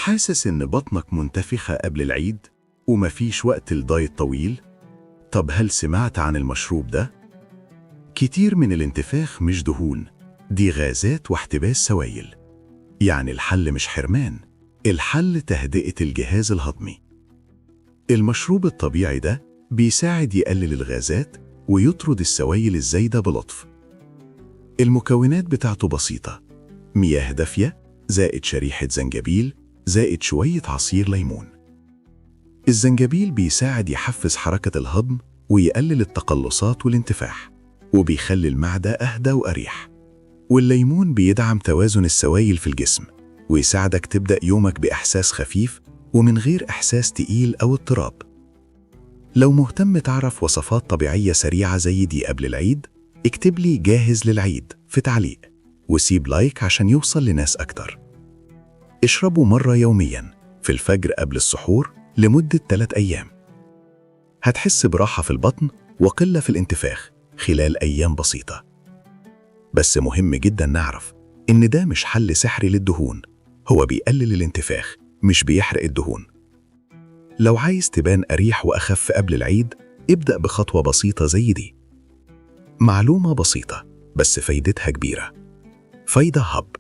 حاسس إن بطنك منتفخة قبل العيد ومفيش وقت لدايت طويل؟ طب هل سمعت عن المشروب ده؟ كتير من الانتفاخ مش دهون، دي غازات واحتباس سوائل. يعني الحل مش حرمان، الحل تهدئة الجهاز الهضمي. المشروب الطبيعي ده بيساعد يقلل الغازات ويطرد السوائل الزايدة بلطف. المكونات بتاعته بسيطة: مياه دافية زائد شريحة زنجبيل زائد شوية عصير ليمون. الزنجبيل بيساعد يحفز حركة الهضم ويقلل التقلصات والانتفاح، وبيخلي المعدة أهدى وأريح. والليمون بيدعم توازن السوائل في الجسم ويساعدك تبدأ يومك بإحساس خفيف ومن غير إحساس تقيل أو اضطراب. لو مهتم تعرف وصفات طبيعية سريعة زي دي قبل العيد، اكتب لي جاهز للعيد في تعليق وسيب لايك عشان يوصل لناس أكتر. اشربوا مرة يومياً في الفجر قبل السحور لمدة 3 أيام. هتحس براحة في البطن وقلة في الانتفاخ خلال أيام بسيطة. بس مهم جداً نعرف إن ده مش حل سحري للدهون، هو بيقلل الانتفاخ مش بيحرق الدهون. لو عايز تبان أريح وأخف قبل العيد، ابدأ بخطوة بسيطة زي دي. معلومة بسيطة بس فايدتها كبيرة. فايدة هب،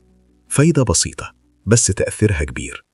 فايدة بسيطة بس تأثيرها كبير.